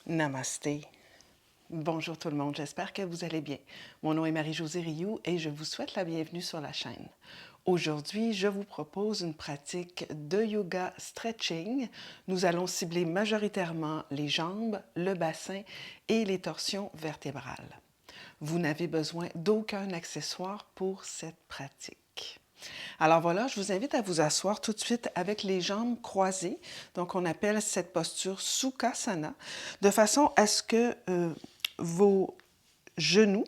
Namasté. Bonjour tout le monde, j'espère que vous allez bien. Mon nom est Marie-Josée Rioux et je vous souhaite la bienvenue sur la chaîne. Aujourd'hui, je vous propose une pratique de yoga stretching. Nous allons cibler majoritairement les jambes, le bassin et les torsions vertébrales. Vous n'avez besoin d'aucun accessoire pour cette pratique. Alors voilà, je vous invite à vous asseoir tout de suite avec les jambes croisées. Donc, on appelle cette posture Sukhasana, de façon à ce que vos genoux,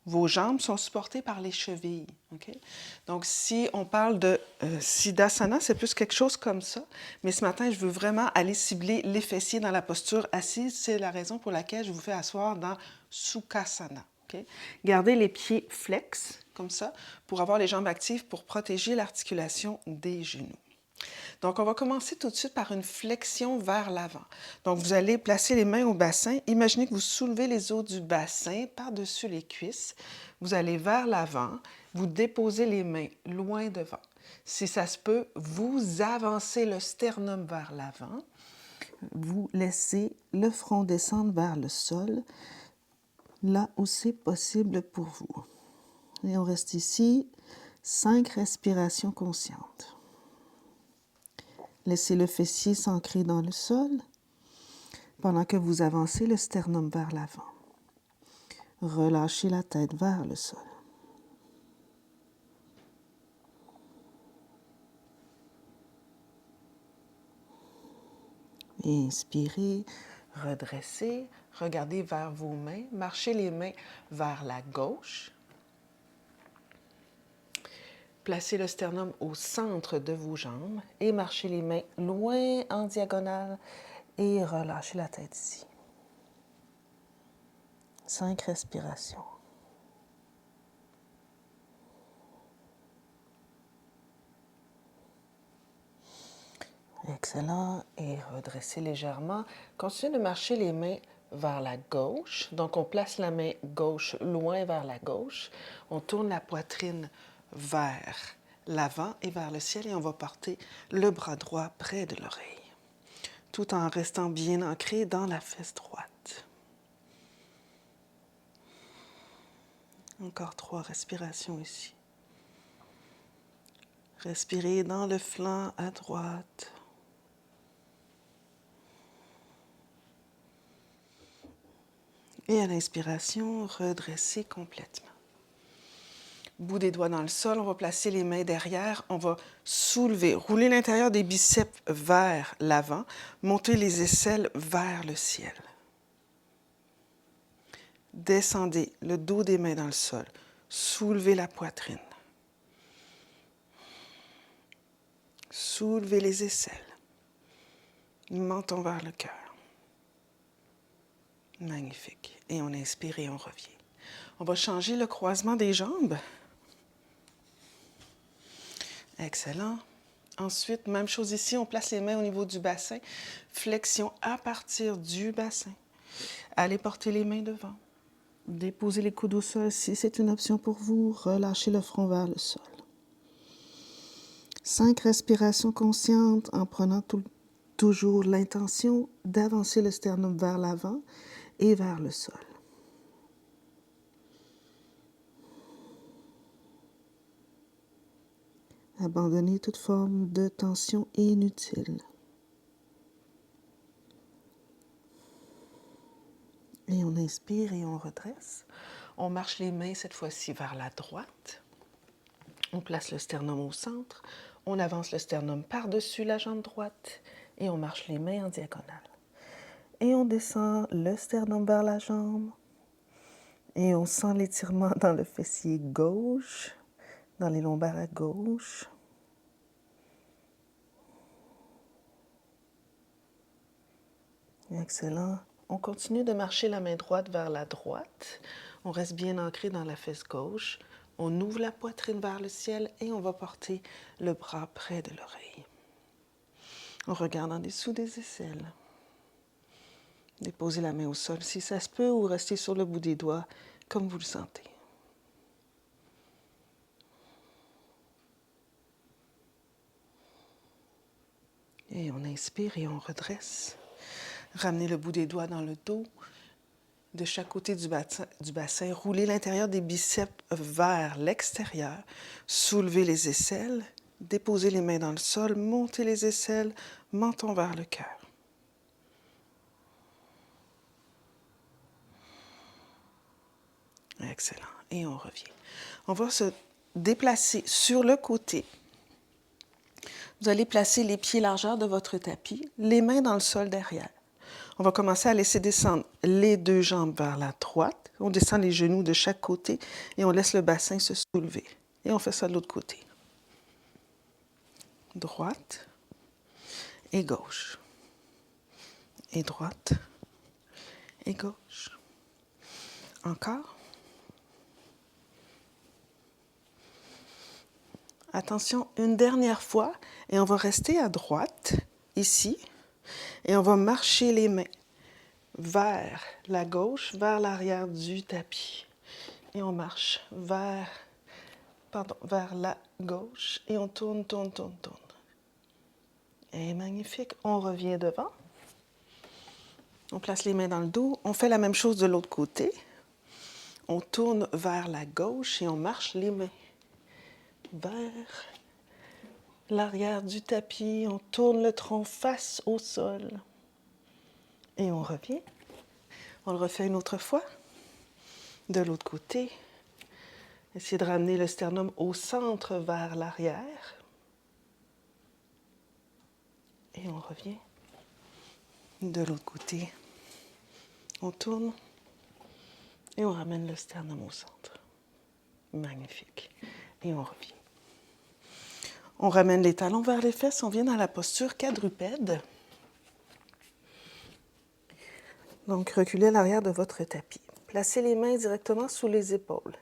vos jambes sont supportées par les chevilles. Okay? Donc, si on parle de Siddhasana, c'est plus quelque chose comme ça. Mais ce matin, je veux vraiment aller cibler les fessiers dans la posture assise. C'est la raison pour laquelle je vous fais asseoir dans Sukhasana. Okay? Gardez les pieds flex, comme ça, pour avoir les jambes actives pour protéger l'articulation des genoux. Donc, on va commencer tout de suite par une flexion vers l'avant. Donc, vous allez placer les mains au bassin. Imaginez que vous soulevez les os du bassin par-dessus les cuisses. Vous allez vers l'avant. Vous déposez les mains loin devant. Si ça se peut, vous avancez le sternum vers l'avant. Vous laissez le front descendre vers le sol, là où c'est possible pour vous. Et on reste ici, 5 respirations conscientes. Laissez le fessier s'ancrer dans le sol pendant que vous avancez le sternum vers l'avant. Relâchez la tête vers le sol. Inspirez, redressez, regardez vers vos mains, marchez les mains vers la gauche. Placez le sternum au centre de vos jambes et marchez les mains loin en diagonale et relâchez la tête ici. 5 respirations. Excellent. Et redressez légèrement. Continuez de marcher les mains vers la gauche. Donc, on place la main gauche loin vers la gauche. On tourne la poitrine vers l'avant et vers le ciel et on va porter le bras droit près de l'oreille, tout en restant bien ancré dans la fesse droite. Encore 3 respirations ici. Respirez dans le flanc à droite. Et à l'inspiration, redressez complètement. Bout des doigts dans le sol, on va placer les mains derrière, on va soulever, rouler l'intérieur des biceps vers l'avant, monter les aisselles vers le ciel. Descendez le dos des mains dans le sol, soulevez la poitrine. Soulevez les aisselles, menton vers le cœur. Magnifique. Et on inspire et on revient. On va changer le croisement des jambes. Excellent. Ensuite, même chose ici, on place les mains au niveau du bassin. Flexion à partir du bassin. Allez porter les mains devant. Déposez les coudes au sol si c'est une option pour vous. Relâchez le front vers le sol. 5 respirations conscientes en prenant toujours l'intention d'avancer le sternum vers l'avant et vers le sol. Abandonnez toute forme de tension inutile. Et on inspire et on redresse. On marche les mains cette fois-ci vers la droite. On place le sternum au centre. On avance le sternum par-dessus la jambe droite et on marche les mains en diagonale. Et on descend le sternum vers la jambe. Et on sent l'étirement dans le fessier gauche, dans les lombaires à gauche. Excellent. On continue de marcher la main droite vers la droite. On reste bien ancré dans la fesse gauche. On ouvre la poitrine vers le ciel et on va porter le bras près de l'oreille. On regarde en dessous des aisselles. Déposez la main au sol si ça se peut ou restez sur le bout des doigts comme vous le sentez. Et on inspire et on redresse. Ramenez le bout des doigts dans le dos. De chaque côté du bassin, roulez l'intérieur des biceps vers l'extérieur. Soulevez les aisselles. Déposez les mains dans le sol. Montez les aisselles. Menton vers le cœur. Excellent. Et on revient. On va se déplacer sur le côté. Vous allez placer les pieds largeur de votre tapis, les mains dans le sol derrière. On va commencer à laisser descendre les deux jambes vers la droite. On descend les genoux de chaque côté et on laisse le bassin se soulever. Et on fait ça de l'autre côté. Droite et gauche. Et droite et gauche. Encore. Attention, une dernière fois, et on va rester à droite, ici, et on va marcher les mains vers la gauche, vers l'arrière du tapis. Et on marche vers la gauche, et on tourne, tourne, tourne, tourne. Et magnifique, on revient devant. On place les mains dans le dos, on fait la même chose de l'autre côté. On tourne vers la gauche et on marche les mains vers l'arrière du tapis, on tourne le tronc face au sol et on revient. On le refait une autre fois. De l'autre côté, essayez de ramener le sternum au centre vers l'arrière. Et on revient. De l'autre côté, on tourne et on ramène le sternum au centre. Magnifique. Et on revient. On ramène les talons vers les fesses, on vient dans la posture quadrupède. Donc, reculez à l'arrière de votre tapis. Placez les mains directement sous les épaules.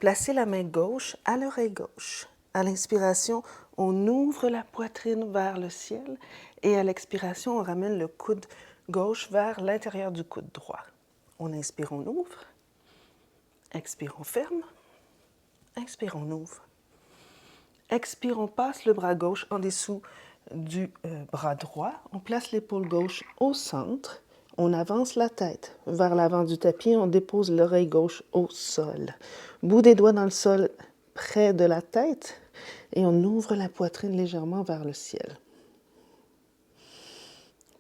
Placez la main gauche à l'oreille gauche. À l'inspiration, on ouvre la poitrine vers le ciel et à l'expiration, on ramène le coude gauche vers l'intérieur du coude droit. On inspire, on ouvre. Expire, on ferme. Inspire, on ouvre. Expire, on passe le bras gauche en dessous du bras droit. On place l'épaule gauche au centre. On avance la tête vers l'avant du tapis. On dépose l'oreille gauche au sol. Bout des doigts dans le sol près de la tête. Et on ouvre la poitrine légèrement vers le ciel.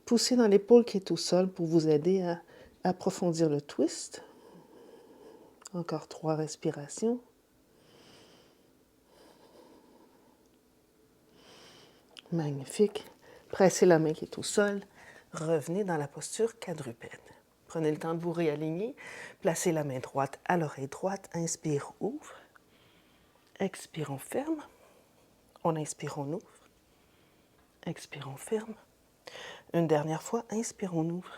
Poussez dans l'épaule qui est au sol pour vous aider à approfondir le twist. Encore 3 respirations. Magnifique. Pressez la main qui est au sol. Revenez dans la posture quadrupède. Prenez le temps de vous réaligner. Placez la main droite à l'oreille droite. Inspire, ouvre. Expire, on ferme. On inspire, on ouvre. Expire, on ferme. Une dernière fois, inspire, on ouvre.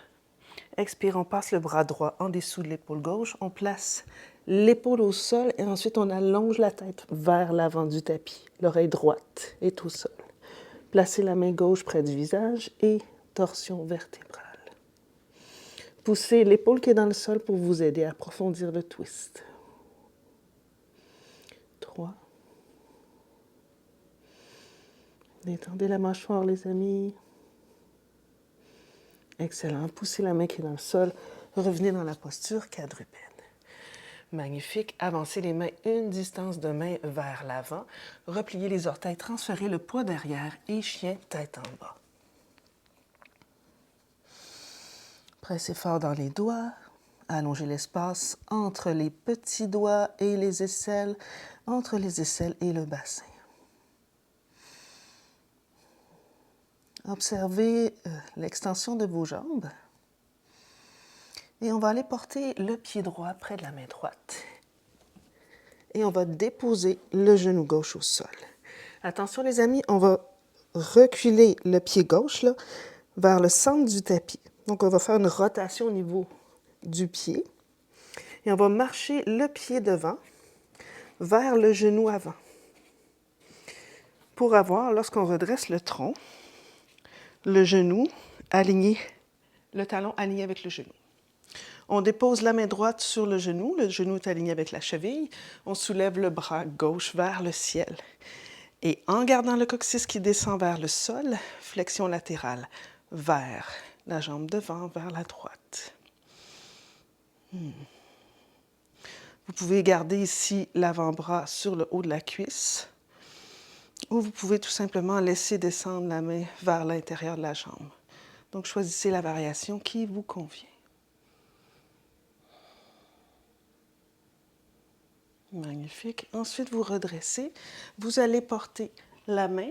Expire, on passe le bras droit en dessous de l'épaule gauche. On place l'épaule au sol et ensuite on allonge la tête vers l'avant du tapis. L'oreille droite est au sol. Placez la main gauche près du visage et torsion vertébrale. Poussez l'épaule qui est dans le sol pour vous aider à approfondir le twist. 3. Détendez la mâchoire, les amis. Excellent. Poussez la main qui est dans le sol. Revenez dans la posture quadrupède. Magnifique. Avancez les mains une distance de main vers l'avant. Repliez les orteils, transférez le poids derrière et chien tête en bas. Pressez fort dans les doigts. Allongez l'espace entre les petits doigts et les aisselles, entre les aisselles et le bassin. Observez l'extension de vos jambes. Et on va aller porter le pied droit près de la main droite. Et on va déposer le genou gauche au sol. Attention les amis, on va reculer le pied gauche là, vers le centre du tapis. Donc on va faire une rotation au niveau du pied. Et on va marcher le pied devant vers le genou avant. Pour avoir, lorsqu'on redresse le tronc, le genou aligné, le talon aligné avec le genou. On dépose la main droite sur le genou est aligné avec la cheville. On soulève le bras gauche vers le ciel. Et en gardant le coccyx qui descend vers le sol, flexion latérale vers la jambe devant vers la droite. Vous pouvez garder ici l'avant-bras sur le haut de la cuisse ou vous pouvez tout simplement laisser descendre la main vers l'intérieur de la jambe. Donc, choisissez la variation qui vous convient. Magnifique. Ensuite, vous redressez. Vous allez porter la main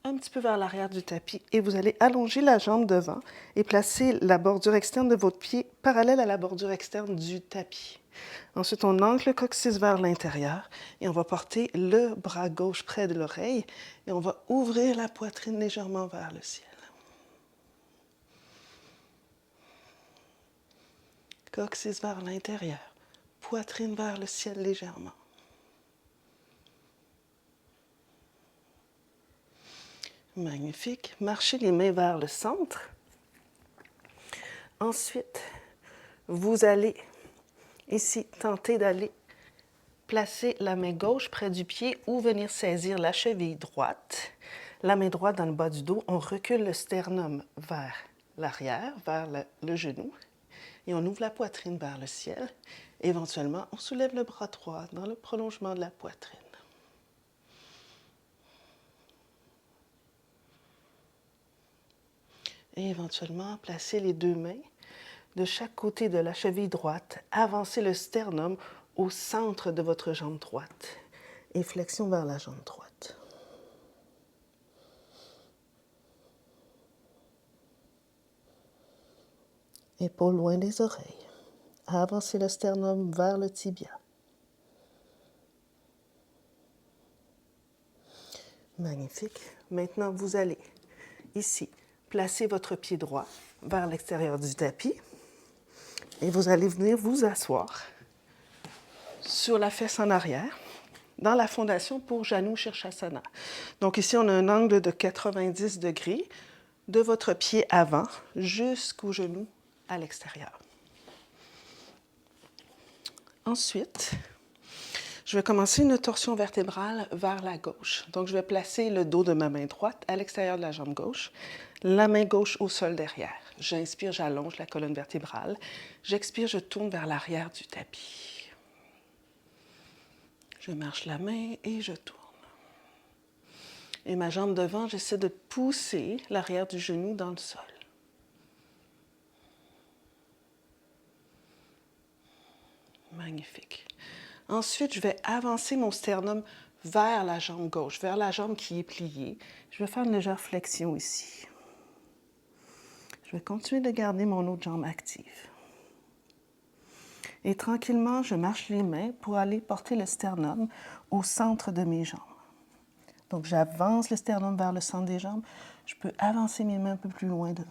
un petit peu vers l'arrière du tapis et vous allez allonger la jambe devant et placer la bordure externe de votre pied parallèle à la bordure externe du tapis. Ensuite, on ancre le coccyx vers l'intérieur et on va porter le bras gauche près de l'oreille et on va ouvrir la poitrine légèrement vers le ciel. Coccyx vers l'intérieur, poitrine vers le ciel légèrement. Magnifique. Marchez les mains vers le centre. Ensuite, vous allez ici tenter d'aller placer la main gauche près du pied ou venir saisir la cheville droite. La main droite dans le bas du dos, on recule le sternum vers l'arrière, vers le genou. Et on ouvre la poitrine vers le ciel. Éventuellement, on soulève le bras droit dans le prolongement de la poitrine. Et éventuellement, placez les deux mains de chaque côté de la cheville droite. Avancez le sternum au centre de votre jambe droite. Et flexion vers la jambe droite. Épaules loin des oreilles. Avancez le sternum vers le tibia. Magnifique. Maintenant, vous allez ici placer votre pied droit vers l'extérieur du tapis et vous allez venir vous asseoir sur la fesse en arrière dans la fondation pour Janu Shirshasana. Donc ici, on a un angle de 90 degrés de votre pied avant jusqu'au genou à l'extérieur. Ensuite, je vais commencer une torsion vertébrale vers la gauche. Donc, je vais placer le dos de ma main droite à l'extérieur de la jambe gauche, la main gauche au sol derrière. J'inspire, j'allonge la colonne vertébrale. J'expire, je tourne vers l'arrière du tapis. Je marche la main et je tourne. Et ma jambe devant, j'essaie de pousser l'arrière du genou dans le sol. Magnifique. Ensuite, je vais avancer mon sternum vers la jambe gauche, vers la jambe qui est pliée. Je vais faire une légère flexion ici. Je vais continuer de garder mon autre jambe active. Et tranquillement, je marche les mains pour aller porter le sternum au centre de mes jambes. Donc, j'avance le sternum vers le centre des jambes. Je peux avancer mes mains un peu plus loin devant.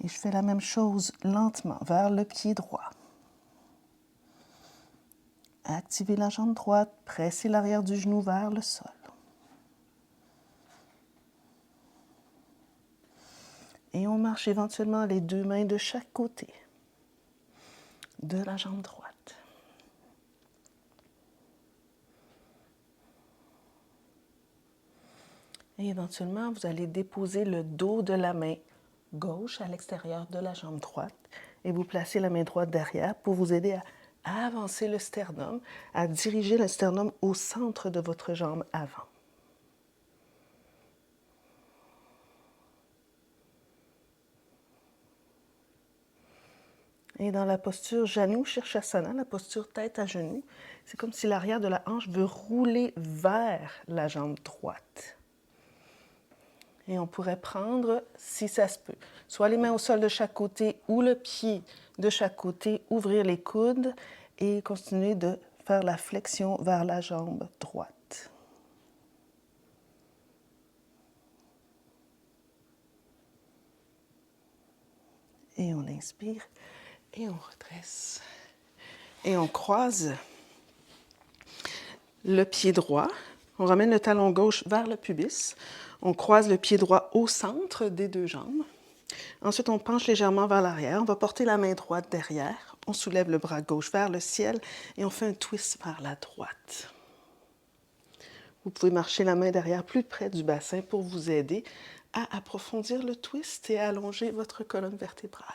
Et je fais la même chose lentement vers le pied droit. Activez la jambe droite, pressez l'arrière du genou vers le sol. Et on marche éventuellement les deux mains de chaque côté de la jambe droite. Et éventuellement, vous allez déposer le dos de la main gauche à l'extérieur de la jambe droite et vous placez la main droite derrière pour vous aider à avancer le sternum, à diriger le sternum au centre de votre jambe avant. Et dans la posture Janu Shirshasana, la posture tête à genoux, c'est comme si l'arrière de la hanche veut rouler vers la jambe droite. Et on pourrait prendre, si ça se peut, soit les mains au sol de chaque côté ou le pied de chaque côté, ouvrir les coudes et continuer de faire la flexion vers la jambe droite. Et on inspire et on redresse. Et on croise le pied droit. On ramène le talon gauche vers le pubis. On croise le pied droit au centre des deux jambes. Ensuite, on penche légèrement vers l'arrière. On va porter la main droite derrière. On soulève le bras gauche vers le ciel et on fait un twist vers la droite. Vous pouvez marcher la main derrière plus près du bassin pour vous aider à approfondir le twist et à allonger votre colonne vertébrale.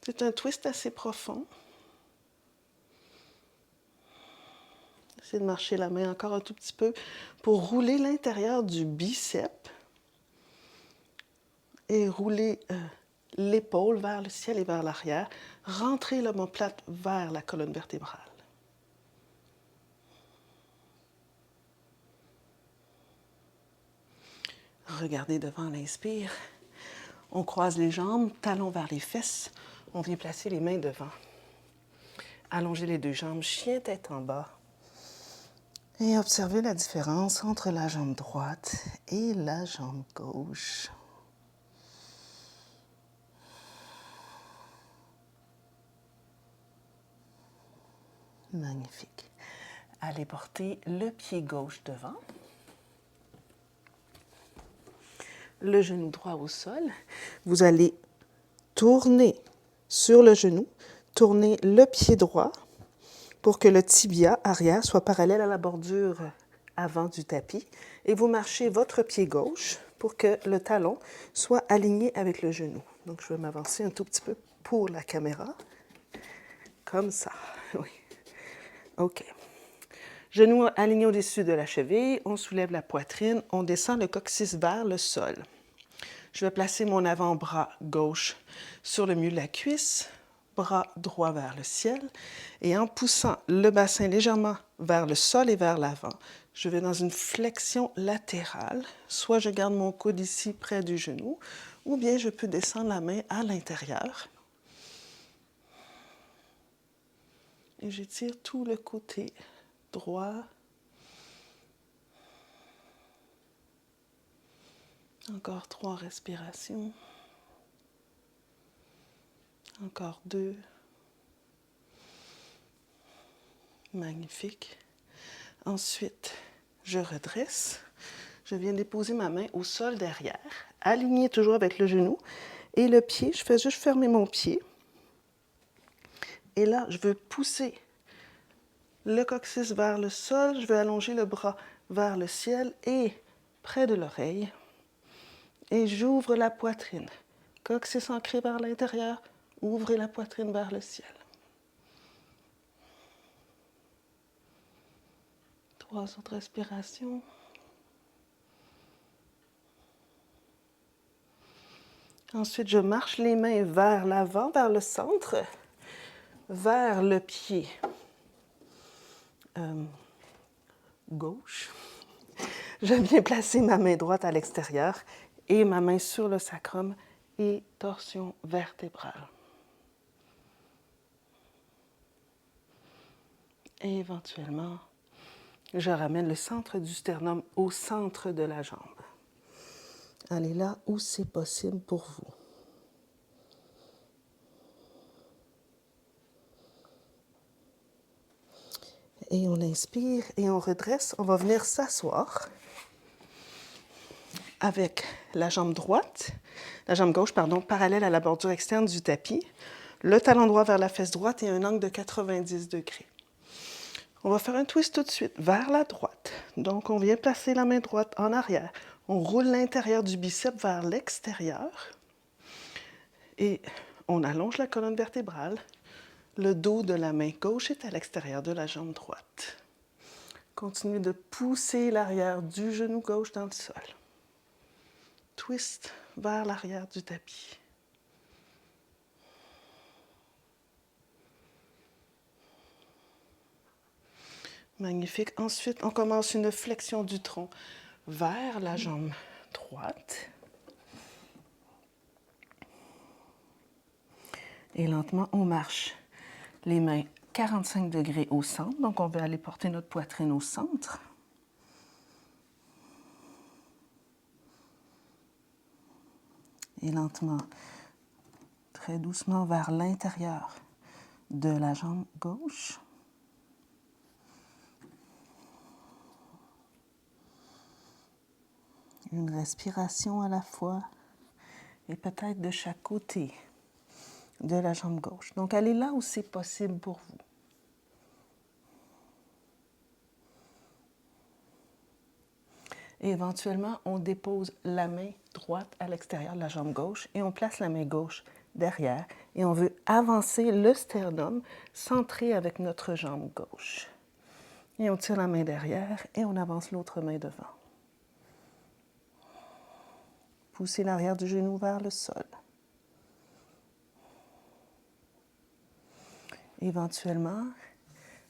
C'est un twist assez profond. Essayez de marcher la main encore un tout petit peu pour rouler l'intérieur du biceps et rouler l'épaule vers le ciel et vers l'arrière. Rentrez l'omoplate vers la colonne vertébrale. Regardez devant l'inspire. On croise les jambes, talons vers les fesses. On vient placer les mains devant. Allongez les deux jambes, chien tête en bas. Et observez la différence entre la jambe droite et la jambe gauche. Magnifique. Allez porter le pied gauche devant. Le genou droit au sol. Vous allez tourner sur le genou, tourner le pied droit pour que le tibia arrière soit parallèle à la bordure avant du tapis. Et vous marchez votre pied gauche pour que le talon soit aligné avec le genou. Donc, je vais m'avancer un tout petit peu pour la caméra. Comme ça, oui. OK. Genoux alignés au-dessus de la cheville, on soulève la poitrine, on descend le coccyx vers le sol. Je vais placer mon avant-bras gauche sur le milieu de la cuisse, bras droit vers le ciel, et en poussant le bassin légèrement vers le sol et vers l'avant, je vais dans une flexion latérale. Soit je garde mon coude ici près du genou, ou bien je peux descendre la main à l'intérieur. Et j'étire tout le côté droit. Encore 3 respirations. Encore 2. Magnifique. Ensuite, je redresse. Je viens déposer ma main au sol derrière, alignée toujours avec le genou. Et le pied, je fais juste fermer mon pied. Et là, je veux pousser le coccyx vers le sol. Je veux allonger le bras vers le ciel et près de l'oreille. Et j'ouvre la poitrine. Coccyx ancré vers l'intérieur. Ouvrez la poitrine vers le ciel. 3 autres respirations. Ensuite, je marche les mains vers l'avant, vers le centre, vers le pied gauche. Je viens placer ma main droite à l'extérieur et ma main sur le sacrum et torsion vertébrale. Et éventuellement, je ramène le centre du sternum au centre de la jambe. Allez là où c'est possible pour vous. Et on inspire et on redresse. On va venir s'asseoir avec la jambe gauche, parallèle à la bordure externe du tapis, le talon droit vers la fesse droite et un angle de 90 degrés. On va faire un twist tout de suite vers la droite. Donc, on vient placer la main droite en arrière. On roule l'intérieur du biceps vers l'extérieur et on allonge la colonne vertébrale. Le dos de la main gauche est à l'extérieur de la jambe droite. Continuez de pousser l'arrière du genou gauche dans le sol. Twist vers l'arrière du tapis. Magnifique. Ensuite, on commence une flexion du tronc vers la jambe droite. Et lentement, on marche les mains 45 degrés au centre. Donc, on va aller porter notre poitrine au centre. Et lentement, très doucement vers l'intérieur de la jambe gauche. Une respiration à la fois et peut-être de chaque côté de la jambe gauche. Donc, allez là où c'est possible pour vous. Et éventuellement, on dépose la main droite à l'extérieur de la jambe gauche et on place la main gauche derrière. Et on veut avancer le sternum centré avec notre jambe gauche. Et on tire la main derrière et on avance l'autre main devant. Poussez l'arrière du genou vers le sol. Éventuellement,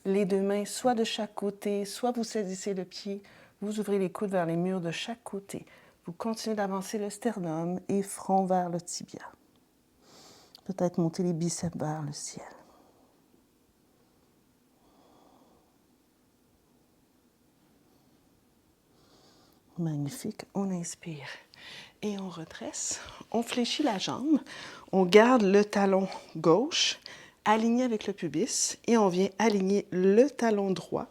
les deux mains soit de chaque côté, soit vous saisissez le pied, vous ouvrez les coudes vers les murs de chaque côté. Vous continuez d'avancer le sternum et front vers le tibia. Peut-être monter les biceps vers le ciel. Magnifique. On inspire et on redresse. On fléchit la jambe. On garde le talon gauche aligné avec le pubis et on vient aligner le talon droit.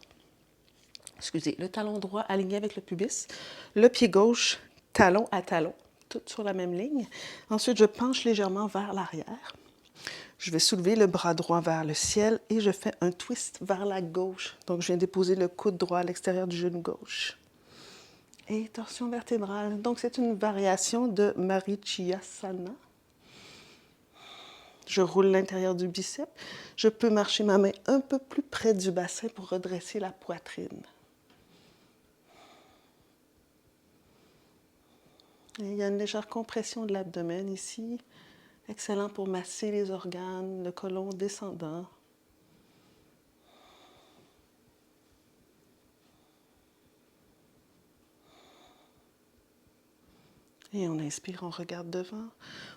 Le talon droit aligné avec le pubis. Le pied gauche, talon à talon, tout sur la même ligne. Ensuite, je penche légèrement vers l'arrière. Je vais soulever le bras droit vers le ciel et je fais un twist vers la gauche. Donc, je viens déposer le coude droit à l'extérieur du genou gauche. Et torsion vertébrale. Donc, c'est une variation de Marichyasana. Je roule l'intérieur du biceps. Je peux marcher ma main un peu plus près du bassin pour redresser la poitrine. Et il y a une légère compression de l'abdomen ici. Excellent pour masser les organes, le côlon descendant. Et on inspire, on regarde devant.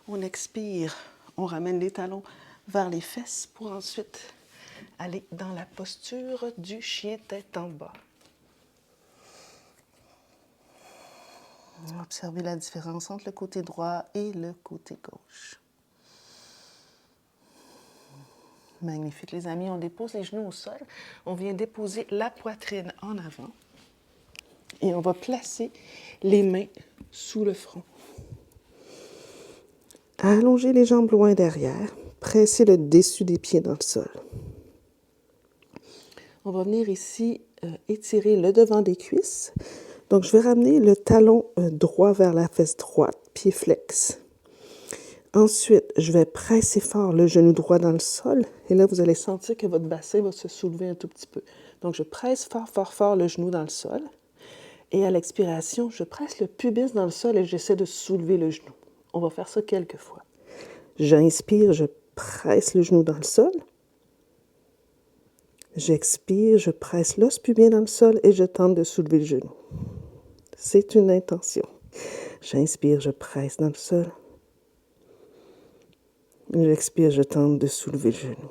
On expire, on ramène les talons vers les fesses pour ensuite aller dans la posture du chien tête en bas. Observez la différence entre le côté droit et le côté gauche. Magnifique, les amis. On dépose les genoux au sol. On vient déposer la poitrine en avant. Et on va placer les mains sous le front. Allongez les jambes loin derrière. Pressez le dessus des pieds dans le sol. On va venir ici étirer le devant des cuisses. Donc, je vais ramener le talon droit vers la fesse droite, pied flex. Ensuite, je vais presser fort le genou droit dans le sol. Et là, vous allez sentir que votre bassin va se soulever un tout petit peu. Donc, je presse fort, fort, fort le genou dans le sol. Et à l'expiration, je presse le pubis dans le sol et j'essaie de soulever le genou. On va faire ça quelques fois. J'inspire, je presse le genou dans le sol. J'expire, je presse l'os pubien dans le sol et je tente de soulever le genou. C'est une intention. J'inspire, je presse dans le sol. J'expire, je tente de soulever le genou.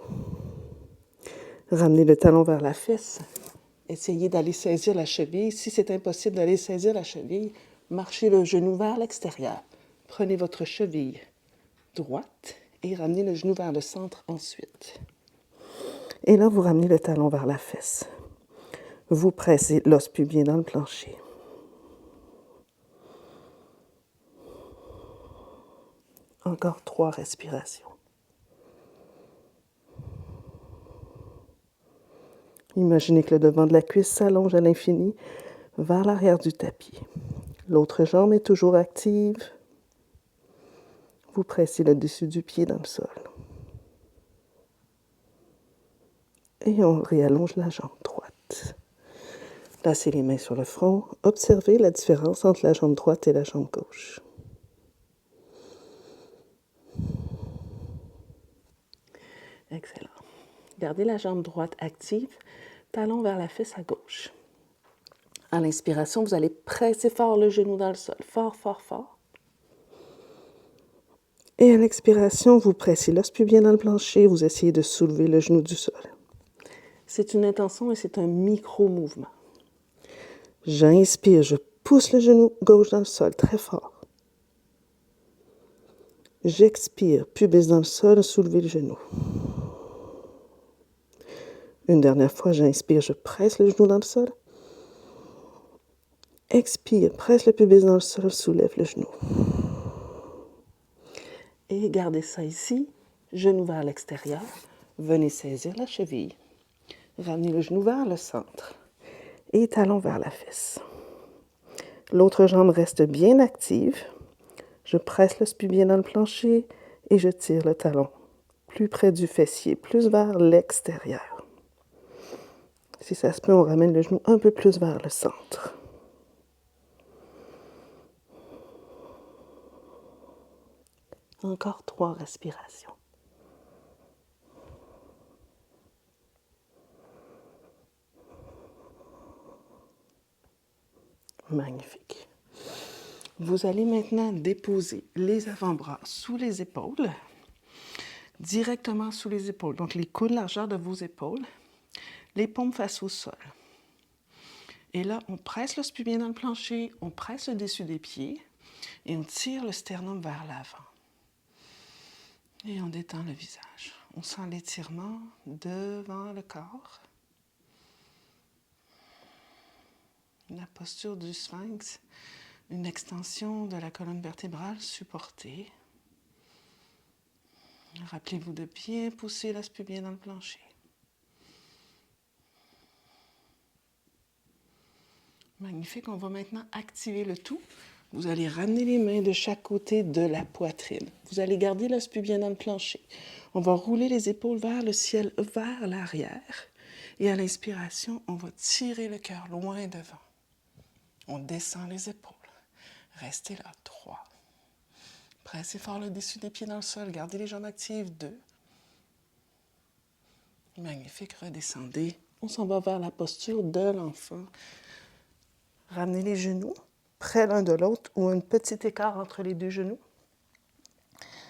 Ramenez le talon vers la fesse. Essayez d'aller saisir la cheville. Si c'est impossible d'aller saisir la cheville, marchez le genou vers l'extérieur. Prenez votre cheville droite et ramenez le genou vers le centre ensuite. Et là, vous ramenez le talon vers la fesse. Vous pressez l'os pubien dans le plancher. Encore 3 respirations. Imaginez que le devant de la cuisse s'allonge à l'infini vers l'arrière du tapis. L'autre jambe est toujours active. Vous pressez le dessus du pied dans le sol. Et on réallonge la jambe droite. Placez les mains sur le front. Observez la différence entre la jambe droite et la jambe gauche. Excellent. Gardez la jambe droite active, talon vers la fesse à gauche. À l'inspiration, vous allez presser fort le genou dans le sol. Fort, fort, fort. Et à l'expiration, vous pressez l'os pubien dans le plancher. Vous essayez de soulever le genou du sol. C'est une intention et c'est un micro-mouvement. J'inspire, je pousse le genou gauche dans le sol très fort. J'expire, pubis dans le sol, soulevez le genou. Une dernière fois, j'inspire, je presse le genou dans le sol. Expire, presse le pubis dans le sol, soulève le genou. Et gardez ça ici, genou vers l'extérieur. Venez saisir la cheville. Ramenez le genou vers le centre et talon vers la fesse. L'autre jambe reste bien active. Je presse le spubier dans le plancher et je tire le talon plus près du fessier, plus vers l'extérieur. Si ça se peut, on ramène le genou un peu plus vers le centre. Encore 3 respirations. Magnifique. Vous allez maintenant déposer les avant-bras sous les épaules, directement sous les épaules. Donc, les coudes largeur de vos épaules, les paumes face au sol. Et là, on presse le spubier dans le plancher, on presse le dessus des pieds et on tire le sternum vers l'avant. Et on détend le visage. On sent l'étirement devant le corps. La posture du sphinx, une extension de la colonne vertébrale supportée. Rappelez-vous de bien pousser le spubier dans le plancher. Magnifique, on va maintenant activer le tout. Vous allez ramener les mains de chaque côté de la poitrine. Vous allez garder le spubier dans le plancher. On va rouler les épaules vers le ciel, vers l'arrière. Et à l'inspiration, on va tirer le cœur loin devant. On descend les épaules. Restez là. 3. Pressez fort le dessus des pieds dans le sol. Gardez les jambes actives. 2. Magnifique. Redescendez. On s'en va vers la posture de l'enfant. Ramenez les genoux près l'un de l'autre ou un petit écart entre les deux genoux.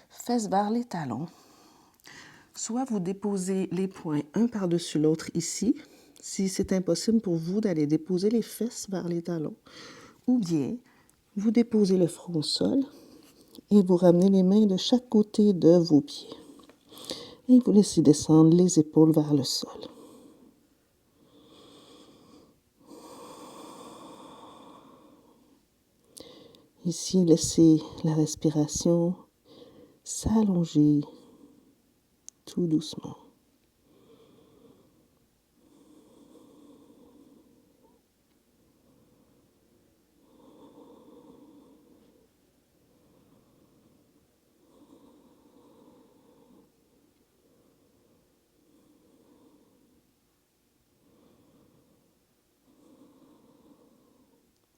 Fesses vers les talons. Soit vous déposez les poings un par-dessus l'autre ici, si c'est impossible pour vous d'aller déposer les fesses vers les talons, ou bien vous déposez le front au sol et vous ramenez les mains de chaque côté de vos pieds. Et vous laissez descendre les épaules vers le sol. Ici, laissez la respiration s'allonger tout doucement.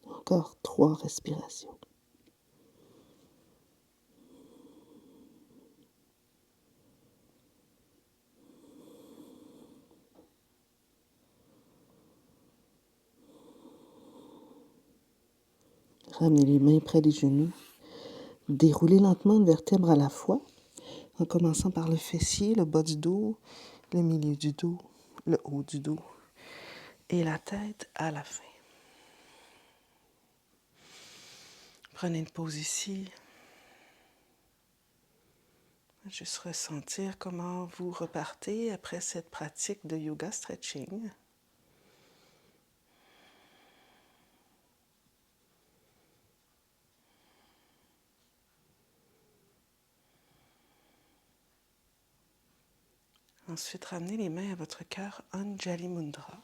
Encore 3 respirations. Ramenez les mains près des genoux. Déroulez lentement une vertèbre à la fois, en commençant par le fessier, le bas du dos, le milieu du dos, le haut du dos et la tête à la fin. Prenez une pause ici. Juste ressentir comment vous repartez après cette pratique de yoga stretching. Ensuite, ramenez les mains à votre cœur Anjali Mudra.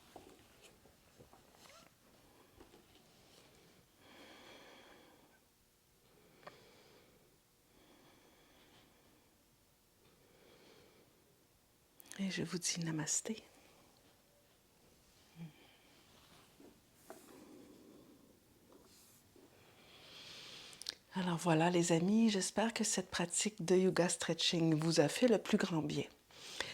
Et je vous dis namasté. Alors voilà les amis, j'espère que cette pratique de yoga stretching vous a fait le plus grand bien.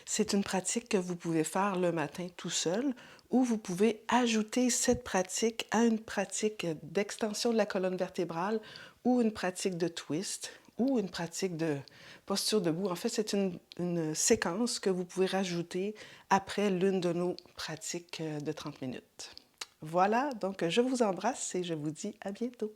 C'est une pratique que vous pouvez faire le matin tout seul ou vous pouvez ajouter cette pratique à une pratique d'extension de la colonne vertébrale ou une pratique de twist ou une pratique de posture debout. En fait, c'est une séquence que vous pouvez rajouter après l'une de nos pratiques de 30 minutes. Voilà, donc je vous embrasse et je vous dis à bientôt.